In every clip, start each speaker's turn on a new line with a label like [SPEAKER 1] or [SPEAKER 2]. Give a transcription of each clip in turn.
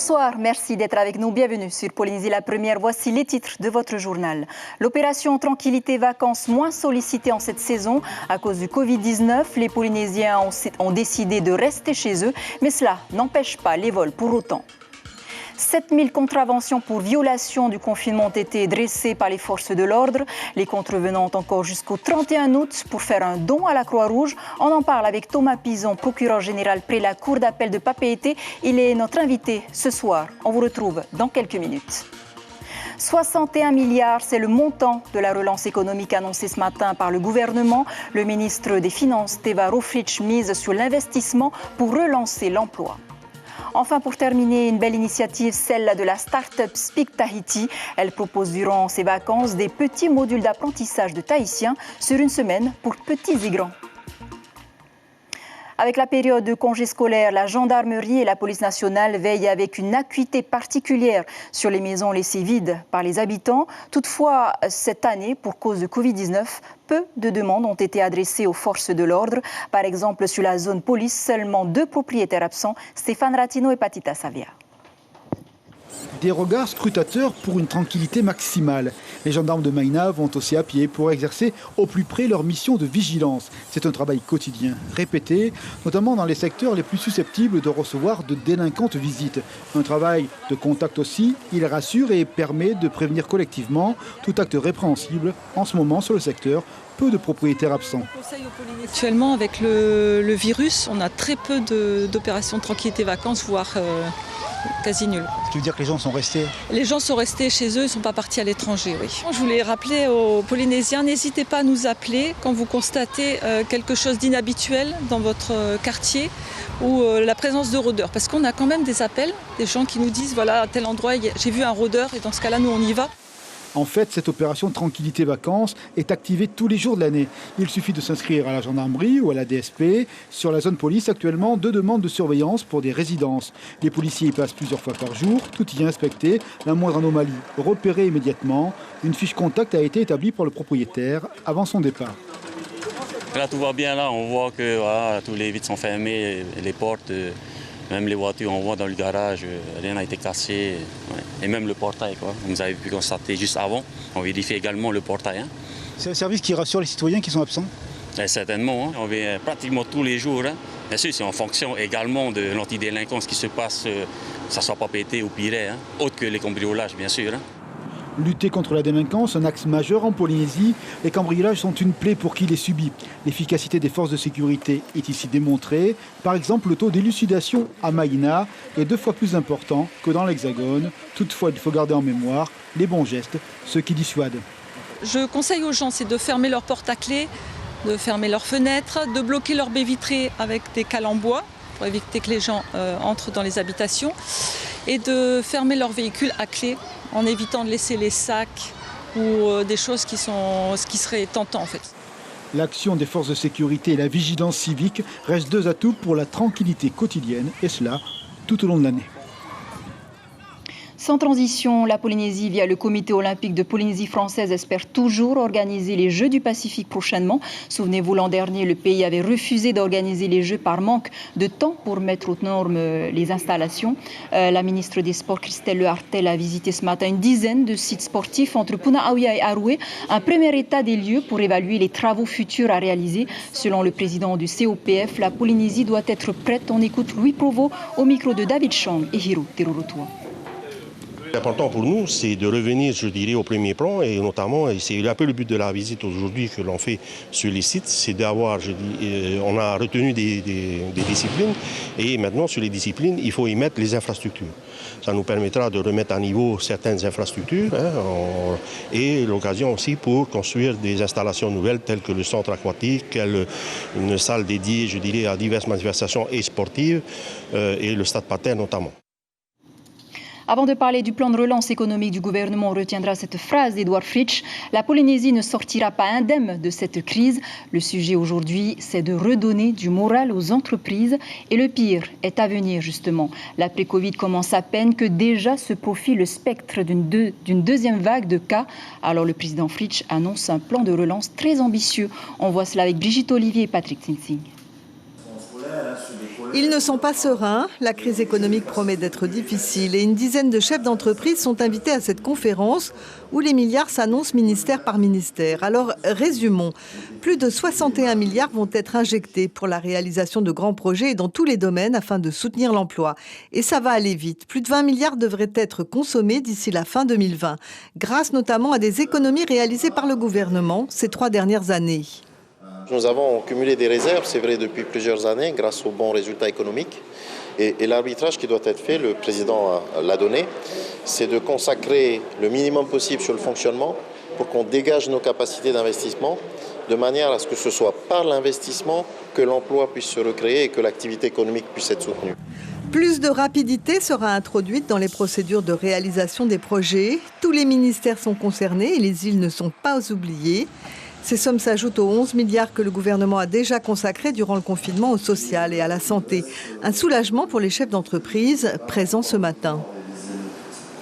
[SPEAKER 1] Bonsoir, merci d'être avec nous. Bienvenue sur Polynésie la première. Voici les titres de votre journal. L'opération Tranquillité Vacances moins sollicitée en cette saison à cause du Covid-19. Les Polynésiens ont décidé de rester chez eux, mais cela n'empêche pas les vols pour autant. 7000 contraventions pour violation du confinement ont été dressées par les forces de l'ordre. Les contrevenants ont encore jusqu'au 31 août pour faire un don à la Croix-Rouge. On en parle avec Thomas Pison, procureur général près la Cour d'appel de Papeete. Il est notre invité ce soir. On vous retrouve dans quelques minutes. 61 milliards, c'est le montant de la relance économique annoncée ce matin par le gouvernement. Le ministre des Finances, Teva Rohfritsch, mise sur l'investissement pour relancer l'emploi. Enfin, pour terminer, une belle initiative, celle de la start-up Speak Tahiti. Elle propose durant ses vacances des petits modules d'apprentissage de tahitien sur une semaine pour petits et grands. Avec la période de congé scolaire, la gendarmerie et la police nationale veillent avec une acuité particulière sur les maisons laissées vides par les habitants. Toutefois, cette année, pour cause de Covid-19, peu de demandes ont été adressées aux forces de l'ordre. Par exemple, sur la zone police, seulement 2 propriétaires absents, Stéphane Ratino et Patita Savia.
[SPEAKER 2] Des regards scrutateurs pour une tranquillité maximale. Les gendarmes de Maïna vont aussi à pied pour exercer au plus près leur mission de vigilance. C'est un travail quotidien, répété, notamment dans les secteurs les plus susceptibles de recevoir de délinquantes visites. Un travail de contact aussi, il rassure et permet de prévenir collectivement tout acte répréhensible. En ce moment, sur le secteur, peu de propriétaires absents.
[SPEAKER 3] Actuellement, avec le virus, on a très peu d'opérations de tranquillité vacances, voire quasi nul.
[SPEAKER 2] Tu veux dire que les gens sont restés ?
[SPEAKER 3] Les gens sont restés chez eux, ils ne sont pas partis à l'étranger, oui. Je voulais rappeler aux Polynésiens, n'hésitez pas à nous appeler quand vous constatez quelque chose d'inhabituel dans votre quartier ou la présence de rôdeurs. Parce qu'on a quand même des appels, des gens qui nous disent, voilà, à tel endroit, j'ai vu un rôdeur et dans ce cas-là, nous, on y va.
[SPEAKER 2] En fait, cette opération Tranquillité Vacances est activée tous les jours de l'année. Il suffit de s'inscrire à la gendarmerie ou à la DSP. Sur la zone police, actuellement, 2 demandes de surveillance pour des résidences. Les policiers y passent plusieurs fois par jour, tout y est inspecté. La moindre anomalie repérée immédiatement. Une fiche contact a été établie par le propriétaire avant son départ.
[SPEAKER 4] Là, tout va bien, là. On voit que voilà, tous les vitres sont fermées, les portes, même les voitures, on voit dans le garage, rien n'a été cassé. Ouais. Et même le portail, quoi. Vous avez pu constater juste avant. On vérifie également le portail. Hein.
[SPEAKER 2] C'est un service qui rassure les citoyens qui sont absents ?
[SPEAKER 4] Certainement. Hein. On vient pratiquement tous les jours. Hein. Bien sûr, c'est en fonction également de l'antidélinquance qui se passe, que ça ne soit pas pété ou pire, hein. Autre que les cambriolages, bien sûr. Hein.
[SPEAKER 2] Lutter contre la délinquance, un axe majeur en Polynésie. Les cambriolages sont une plaie pour qui les subit. L'efficacité des forces de sécurité est ici démontrée. Par exemple, le taux d'élucidation à Maïna est 2 fois plus important que dans l'Hexagone. Toutefois, il faut garder en mémoire les bons gestes, ceux qui dissuadent.
[SPEAKER 3] Je conseille aux gens, c'est de fermer leurs portes à clé, de fermer leurs fenêtres, de bloquer leurs baies vitrées avec des cales en bois pour éviter que les gens entrent dans les habitations et de fermer leurs véhicules à clé en évitant de laisser les sacs ou des choses qui seraient tentantes en fait.
[SPEAKER 2] L'action des forces de sécurité et la vigilance civique restent 2 atouts pour la tranquillité quotidienne, et cela tout au long de l'année.
[SPEAKER 1] Sans transition, la Polynésie, via le Comité olympique de Polynésie française, espère toujours organiser les Jeux du Pacifique prochainement. Souvenez-vous, l'an dernier, le pays avait refusé d'organiser les Jeux par manque de temps pour mettre aux normes les installations. La ministre des Sports, Christelle Lehartel, a visité ce matin une dizaine de sites sportifs entre Punaauia et Aroué. Un premier état des lieux pour évaluer les travaux futurs à réaliser. Selon le président du COPF, la Polynésie doit être prête. On écoute Louis Provost au micro de David Chang et Hiro Terurotua.
[SPEAKER 5] L'important pour nous, c'est de revenir, je dirais, au premier plan et notamment, et c'est un peu le but de la visite aujourd'hui que l'on fait sur les sites, c'est d'avoir, on a retenu des disciplines et maintenant sur les disciplines, il faut y mettre les infrastructures. Ça nous permettra de remettre à niveau certaines infrastructures et l'occasion aussi pour construire des installations nouvelles telles que le centre aquatique, une salle dédiée, je dirais, à diverses manifestations et sportives et le stade Pater notamment.
[SPEAKER 1] Avant de parler du plan de relance économique du gouvernement, on retiendra cette phrase d'Edouard Fritsch. La Polynésie ne sortira pas indemne de cette crise. Le sujet aujourd'hui, c'est de redonner du moral aux entreprises. Et le pire est à venir, justement. L'après-Covid commence à peine que déjà se profile le spectre d'une deuxième vague de cas. Alors le président Fritsch annonce un plan de relance très ambitieux. On voit cela avec Brigitte Olivier et Patrick Sinsing.
[SPEAKER 6] Ils ne sont pas sereins. La crise économique promet d'être difficile et une dizaine de chefs d'entreprise sont invités à cette conférence où les milliards s'annoncent ministère par ministère. Alors, résumons. Plus de 61 milliards vont être injectés pour la réalisation de grands projets et dans tous les domaines afin de soutenir l'emploi. Et ça va aller vite. Plus de 20 milliards devraient être consommés d'ici la fin 2020, grâce notamment à des économies réalisées par le gouvernement ces 3 dernières années.
[SPEAKER 7] Nous avons cumulé des réserves, c'est vrai, depuis plusieurs années, grâce aux bons résultats économiques. Et l'arbitrage qui doit être fait, le président l'a donné, c'est de consacrer le minimum possible sur le fonctionnement pour qu'on dégage nos capacités d'investissement, de manière à ce que ce soit par l'investissement que l'emploi puisse se recréer et que l'activité économique puisse être soutenue.
[SPEAKER 6] Plus de rapidité sera introduite dans les procédures de réalisation des projets. Tous les ministères sont concernés et les îles ne sont pas oubliées. Ces sommes s'ajoutent aux 11 milliards que le gouvernement a déjà consacrés durant le confinement au social et à la santé. Un soulagement pour les chefs d'entreprise présents ce matin.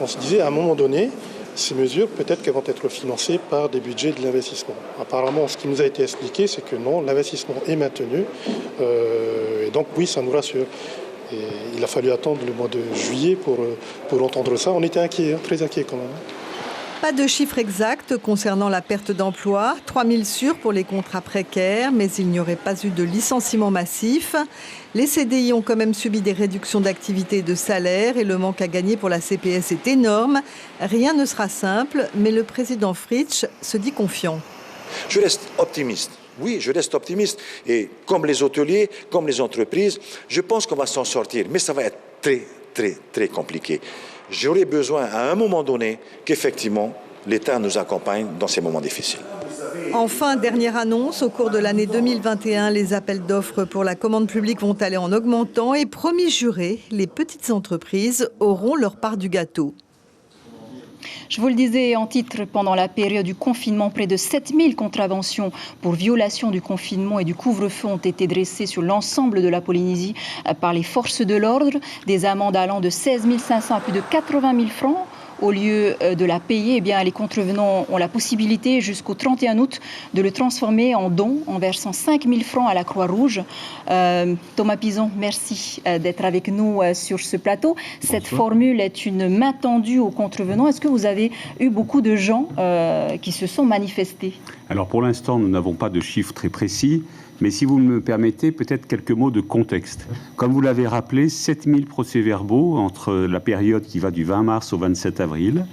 [SPEAKER 8] On se disait à un moment donné, ces mesures, peut-être qu'elles vont être financées par des budgets de l'investissement. Apparemment, ce qui nous a été expliqué, c'est que non, l'investissement est maintenu. Et donc oui, ça nous rassure. Et il a fallu attendre le mois de juillet pour entendre ça. On était inquiets, très inquiets quand même.
[SPEAKER 6] Pas de chiffre exact concernant la perte d'emploi. 3000 sûrs pour les contrats précaires, mais il n'y aurait pas eu de licenciement massif. Les CDI ont quand même subi des réductions d'activité et de salaire et le manque à gagner pour la CPS est énorme. Rien ne sera simple, mais le président Fritsch se dit confiant.
[SPEAKER 9] Je reste optimiste. Oui, je reste optimiste. Et comme les hôteliers, comme les entreprises, je pense qu'on va s'en sortir. Mais ça va être très, très, très compliqué. J'aurais besoin à un moment donné qu'effectivement l'État nous accompagne dans ces moments difficiles.
[SPEAKER 6] Enfin, dernière annonce, au cours de l'année 2021, les appels d'offres pour la commande publique vont aller en augmentant et promis juré, les petites entreprises auront leur part du gâteau.
[SPEAKER 1] Je vous le disais en titre, pendant la période du confinement, près de 7000 contraventions pour violation du confinement et du couvre-feu ont été dressées sur l'ensemble de la Polynésie par les forces de l'ordre. Des amendes allant de 16 500 à plus de 80 000 francs. Au lieu de la payer, eh bien, les contrevenants ont la possibilité jusqu'au 31 août de le transformer en don en versant 5 000 francs à la Croix-Rouge. Thomas Pison, merci d'être avec nous sur ce plateau. Cette formule est une main tendue aux contrevenants. Est-ce que vous avez eu beaucoup de gens qui se sont manifestés?
[SPEAKER 10] Alors pour l'instant, nous n'avons pas de chiffres très précis. Mais si vous me permettez, peut-être quelques mots de contexte. Comme vous l'avez rappelé, 7000 procès-verbaux entre la période qui va du 20 mars au 27 avril.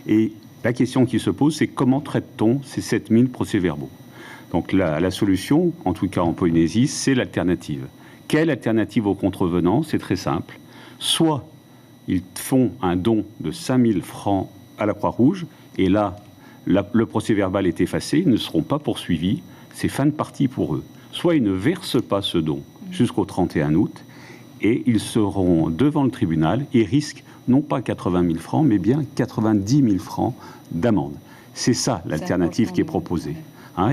[SPEAKER 10] Et la question qui se pose, c'est comment traite-t-on ces 7000 procès-verbaux? Donc la solution, en tout cas en Polynésie, c'est l'alternative. Quelle alternative aux contrevenants? C'est très simple. Soit ils font un don de 5000 francs à la Croix-Rouge, et là, le procès-verbal est effacé, ils ne seront pas poursuivis, c'est fin de partie pour eux. Soit ils ne versent pas ce don jusqu'au 31 août et ils seront devant le tribunal et risquent non pas 80 000 francs, mais bien 90 000 francs d'amende. C'est ça l'alternative qui est proposée.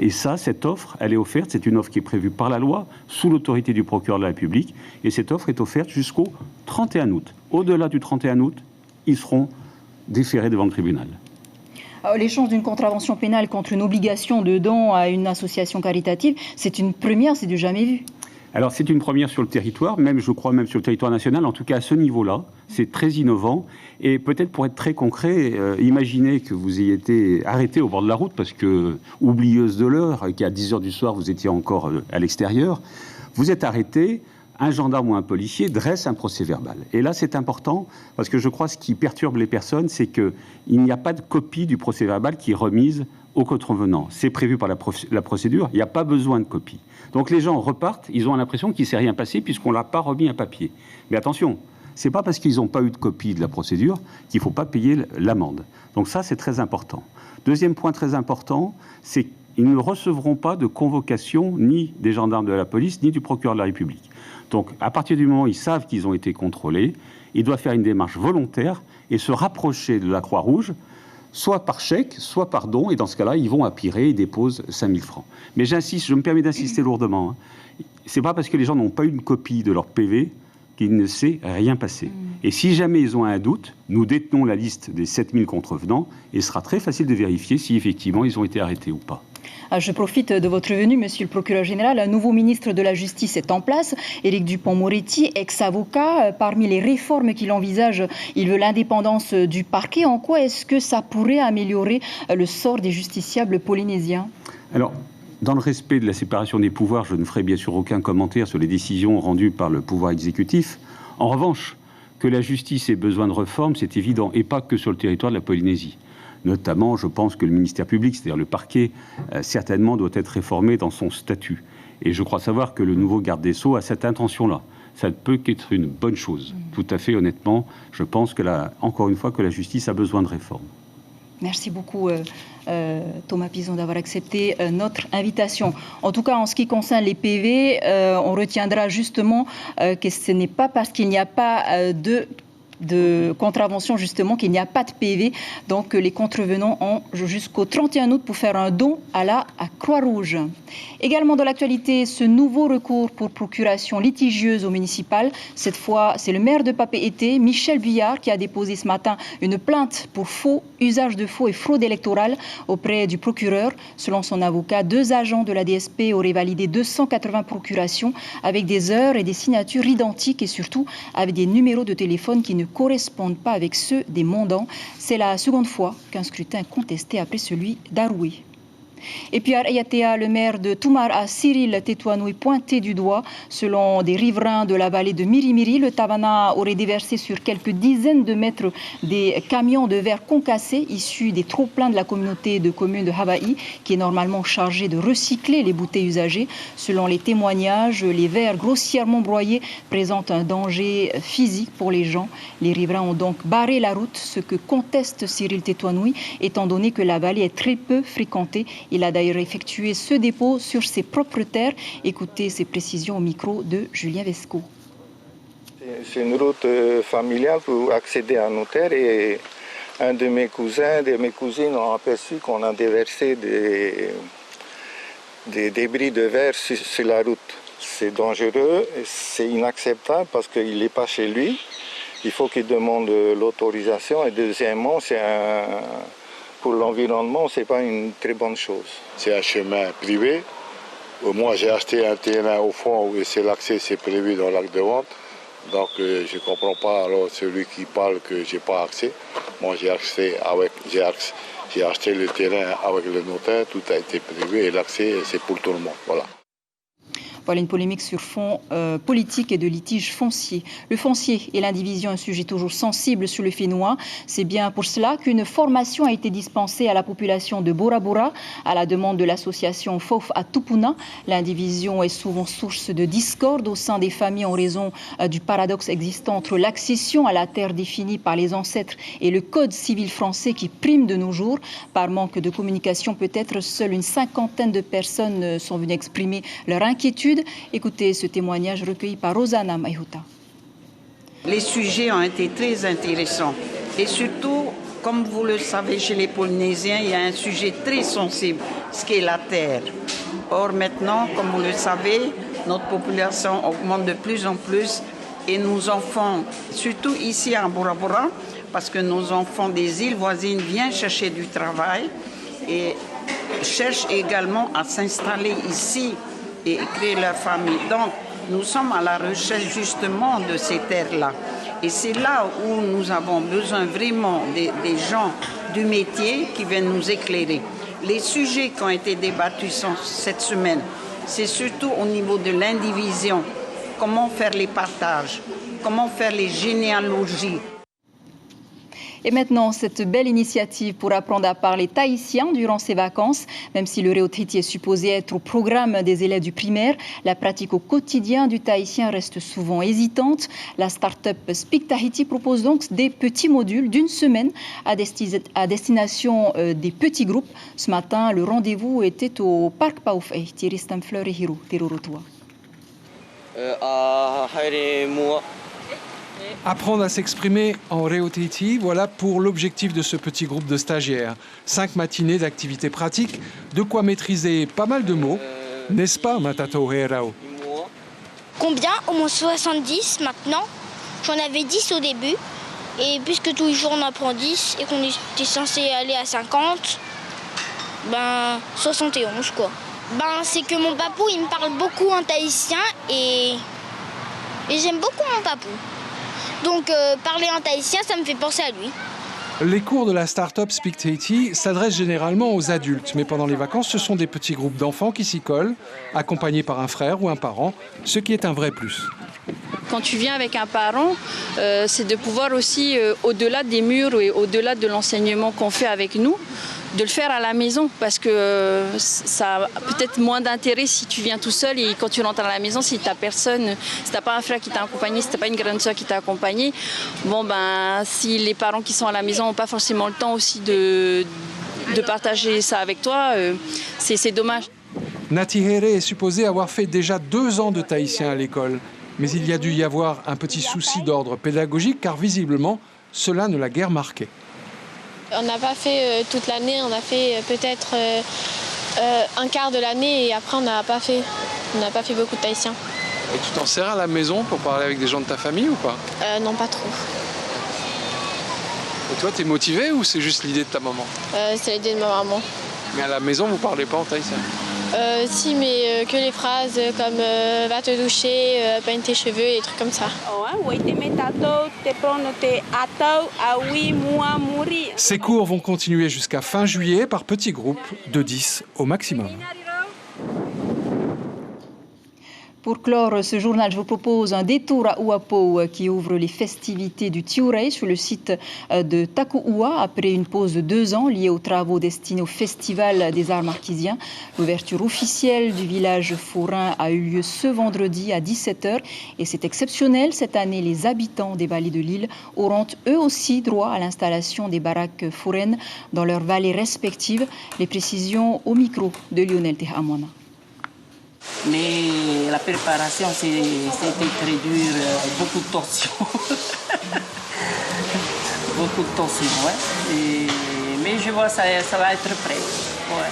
[SPEAKER 10] Et ça, cette offre, elle est offerte, c'est une offre qui est prévue par la loi, sous l'autorité du procureur de la République, et cette offre est offerte jusqu'au 31 août. Au-delà du 31 août, ils seront déférés devant le tribunal.
[SPEAKER 1] L'échange d'une contravention pénale contre une obligation de don à une association caritative, c'est une première, c'est du jamais vu.
[SPEAKER 10] Alors c'est une première sur le territoire, même je crois même sur le territoire national, en tout cas à ce niveau-là, c'est très innovant. Et peut-être pour être très concret, imaginez que vous ayez été arrêté au bord de la route parce que, oublieuse de l'heure, qu'à 10h du soir vous étiez encore à l'extérieur, vous êtes arrêté, un gendarme ou un policier dresse un procès-verbal. Et là, c'est important, parce que je crois que ce qui perturbe les personnes, c'est qu'il n'y a pas de copie du procès-verbal qui est remise aux contrevenants. C'est prévu par la procédure, il n'y a pas besoin de copie. Donc les gens repartent, ils ont l'impression qu'il ne s'est rien passé puisqu'on ne l'a pas remis un papier. Mais attention, ce n'est pas parce qu'ils n'ont pas eu de copie de la procédure qu'il ne faut pas payer l'amende. Donc ça, c'est très important. Deuxième point très important, c'est qu'ils ne recevront pas de convocation ni des gendarmes de la police, ni du procureur de la République. Donc, à partir du moment où ils savent qu'ils ont été contrôlés, ils doivent faire une démarche volontaire et se rapprocher de la Croix-Rouge, soit par chèque, soit par don, et dans ce cas-là, ils vont à Pirée et déposent 5 000 francs. Mais j'insiste, je me permets d'insister lourdement, c'est pas parce que les gens n'ont pas eu une copie de leur PV qu'il ne s'est rien passé. Et si jamais ils ont un doute, nous détenons la liste des 7000 contrevenants, et il sera très facile de vérifier si effectivement ils ont été arrêtés ou pas.
[SPEAKER 1] Je profite de votre venue, monsieur le procureur général. Un nouveau ministre de la Justice est en place, Éric Dupond-Moretti, ex-avocat. Parmi les réformes qu'il envisage, il veut l'indépendance du parquet. En quoi est-ce que ça pourrait améliorer le sort des justiciables polynésiens?
[SPEAKER 10] Alors, dans le respect de la séparation des pouvoirs, je ne ferai bien sûr aucun commentaire sur les décisions rendues par le pouvoir exécutif. En revanche, que la justice ait besoin de réforme, c'est évident, et pas que sur le territoire de la Polynésie. Notamment, je pense que le ministère public, c'est-à-dire le parquet, certainement doit être réformé dans son statut. Et je crois savoir que le nouveau garde des Sceaux a cette intention-là. Ça ne peut qu'être une bonne chose. Tout à fait honnêtement, je pense que encore une fois, que la justice a besoin de réforme.
[SPEAKER 1] Merci beaucoup Thomas Pizon d'avoir accepté notre invitation. En tout cas, en ce qui concerne les PV, on retiendra justement que ce n'est pas parce qu'il n'y a pas de contravention justement qu'il n'y a pas de PV. Donc les contrevenants ont jusqu'au 31 août pour faire un don à la Croix-Rouge. Également dans l'actualité, ce nouveau recours pour procuration litigieuse au municipal. Cette fois, c'est le maire de Papeete, Michel Vuillard, qui a déposé ce matin une plainte pour usage de faux et fraude électorale auprès du procureur. Selon son avocat, 2 agents de la DSP auraient validé 280 procurations avec des heures et des signatures identiques et surtout avec des numéros de téléphone qui ne correspondent pas avec ceux des mandants. C'est la seconde fois qu'un scrutin contesté après celui d'Aroué. Et puis à Ayatea, le maire de Toumara, Cyril Tétouanoui, pointé du doigt. Selon des riverains de la vallée de Mirimiri, le Tavana aurait déversé sur quelques dizaines de mètres des camions de verre concassés issus des trop-pleins de la communauté de communes de Hawaï, qui est normalement chargée de recycler les bouteilles usagées. Selon les témoignages, les verres grossièrement broyés présentent un danger physique pour les gens. Les riverains ont donc barré la route, ce que conteste Cyril Tétouanoui, étant donné que la vallée est très peu fréquentée. Il a d'ailleurs effectué ce dépôt sur ses propres terres. Écoutez ses précisions au micro de Julien Vesco.
[SPEAKER 11] C'est une route familiale pour accéder à nos terres et un de mes cousins, de mes cousines ont aperçu qu'on a déversé des débris de verre sur la route. C'est dangereux, c'est inacceptable parce qu'il n'est pas chez lui. Il faut qu'il demande l'autorisation et deuxièmement, pour l'environnement, ce n'est pas une très bonne chose.
[SPEAKER 12] C'est un chemin privé. Moi, j'ai acheté un terrain au fond où c'est l'accès, c'est prévu dans l'acte de vente. Donc, je ne comprends pas alors celui qui parle que je n'ai pas accès. Moi, j'ai acheté le terrain avec le notaire, tout a été prévu et l'accès, c'est pour tout le monde. Voilà.
[SPEAKER 1] Voilà une polémique sur fond politique et de litige foncier. Le foncier et l'indivision, un sujet toujours sensible sur le Fénois. C'est bien pour cela qu'une formation a été dispensée à la population de Bora Bora à la demande de l'association Fof à Tupuna. L'indivision est souvent source de discorde au sein des familles en raison du paradoxe existant entre l'accession à la terre définie par les ancêtres et le code civil français qui prime de nos jours. Par manque de communication, peut-être seule une cinquantaine de personnes sont venues exprimer leur inquiétude. Écoutez ce témoignage recueilli par Rosanna Maihuta.
[SPEAKER 13] Les sujets ont été très intéressants et surtout, comme vous le savez chez les Polynésiens, il y a un sujet très sensible, ce qui est la terre. Or maintenant, comme vous le savez, notre population augmente de plus en plus et nos enfants, surtout ici à Bora Bora, parce que nos enfants des îles voisines viennent chercher du travail et cherchent également à s'installer ici et créer leur famille. Donc, nous sommes à la recherche justement de ces terres-là. Et c'est là où nous avons besoin vraiment des gens du métier qui viennent nous éclairer. Les sujets qui ont été débattus cette semaine, c'est surtout au niveau de l'indivision. Comment faire les partages, comment faire les généalogies.
[SPEAKER 1] Et maintenant, cette belle initiative pour apprendre à parler tahitien durant ces vacances. Même si le Reotriti est supposé être au programme des élèves du primaire, la pratique au quotidien du tahitien reste souvent hésitante. La start-up Speak Tahiti propose donc des petits modules d'une semaine à destination des petits groupes. Ce matin, le rendez-vous était au Parc Paufei. Tiristam Fleur et Hiro, Terorotua.
[SPEAKER 14] Apprendre à s'exprimer en Reotriti, voilà pour l'objectif de ce petit groupe de stagiaires. 5 matinées d'activités pratiques, de quoi maîtriser pas mal de mots, n'est-ce pas, Matato Herao?
[SPEAKER 15] Combien? Au moins 70 maintenant. J'en avais 10 au début. Et puisque tous les jours on apprend 10 et qu'on était censé aller à 50, Ben, 71 quoi. Ben, c'est que mon papou, il me parle beaucoup en tahitien et j'aime beaucoup mon papou. Donc, parler en tahitien, ça me fait penser à lui.
[SPEAKER 14] Les cours de la start-up Speak Tahiti s'adressent généralement aux adultes, mais pendant les vacances, ce sont des petits groupes d'enfants qui s'y collent, accompagnés par un frère ou un parent, ce qui est un vrai plus.
[SPEAKER 16] Quand tu viens avec un parent, c'est de pouvoir aussi, au-delà des murs et au-delà de l'enseignement qu'on fait avec nous, de le faire à la maison, parce que ça a peut-être moins d'intérêt si tu viens tout seul et quand tu rentres à la maison, si tu n'as personne, si tu n'as pas un frère qui t'a accompagné, si tu n'as pas une grande soeur qui t'a accompagné, si les parents qui sont à la maison n'ont pas forcément le temps aussi de partager ça avec toi, c'est dommage.
[SPEAKER 14] Natihere est supposée avoir fait déjà 2 ans de tahitien à l'école, mais il y a dû y avoir un petit souci d'ordre pédagogique car visiblement, cela ne l'a guère marqué.
[SPEAKER 17] On n'a pas fait toute l'année, on a fait peut-être un quart de l'année et après on n'a pas fait beaucoup de tahitien.
[SPEAKER 14] Et tu t'en sers à la maison pour parler avec des gens de ta famille ou pas?
[SPEAKER 17] Non, pas trop.
[SPEAKER 14] Et toi, t'es motivé ou c'est juste l'idée de ta maman?
[SPEAKER 17] C'est l'idée de ma maman.
[SPEAKER 14] Mais à la maison, vous parlez pas en tahitien?
[SPEAKER 17] Si, mais que les phrases comme va te doucher, peigne tes cheveux et des trucs comme ça.
[SPEAKER 14] Ces cours vont continuer jusqu'à fin juillet par petits groupes de 10 au maximum.
[SPEAKER 1] Pour clore ce journal, je vous propose un détour à Uapo qui ouvre les festivités du Tiurei sur le site de Taku'ua après une pause de 2 ans liée aux travaux destinés au Festival des Arts Marquisiens. L'ouverture officielle du village forain a eu lieu ce vendredi à 17h et c'est exceptionnel. Cette année, les habitants des vallées de l'île auront eux aussi droit à l'installation des baraques foraines dans leurs vallées respectives. Les précisions au micro de Lionel Tehamwana.
[SPEAKER 18] Mais la préparation, c'était très dur, beaucoup de tension. Beaucoup de tension, ouais. Mais je vois que ça va être prêt. Ouais.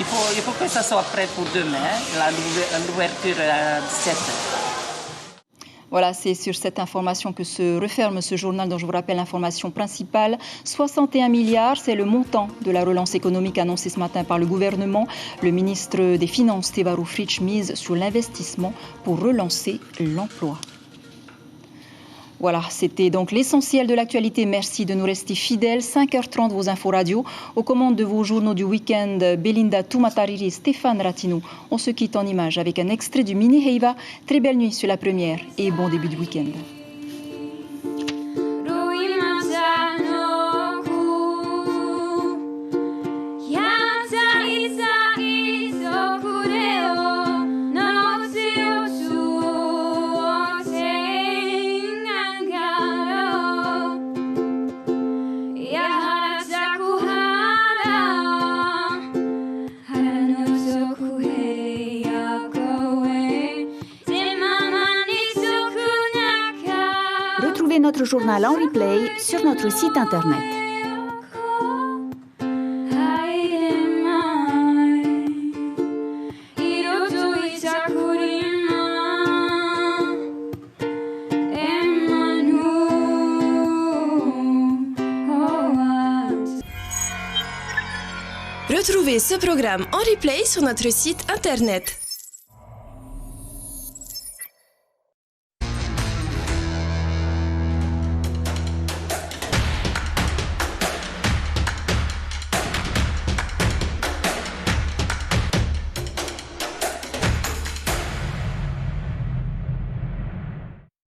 [SPEAKER 18] Il faut que ça soit prêt pour demain, l'ouverture à 17h.
[SPEAKER 1] Voilà, c'est sur cette information que se referme ce journal dont je vous rappelle l'information principale. 61 milliards, c'est le montant de la relance économique annoncée ce matin par le gouvernement. Le ministre des Finances, Teva Rohfritsch, mise sur l'investissement pour relancer l'emploi. Voilà, c'était donc l'essentiel de l'actualité. Merci de nous rester fidèles. 5h30, vos infos radio. Aux commandes de vos journaux du week-end, Belinda Tumatariri et Stéphane Ratinou. On se quitte en images avec un extrait du Mini Heiva. Très belle nuit sur la première et bon début de week-end.
[SPEAKER 19] Notre journal en replay sur notre site internet.
[SPEAKER 20] Retrouvez ce programme en replay sur notre site internet.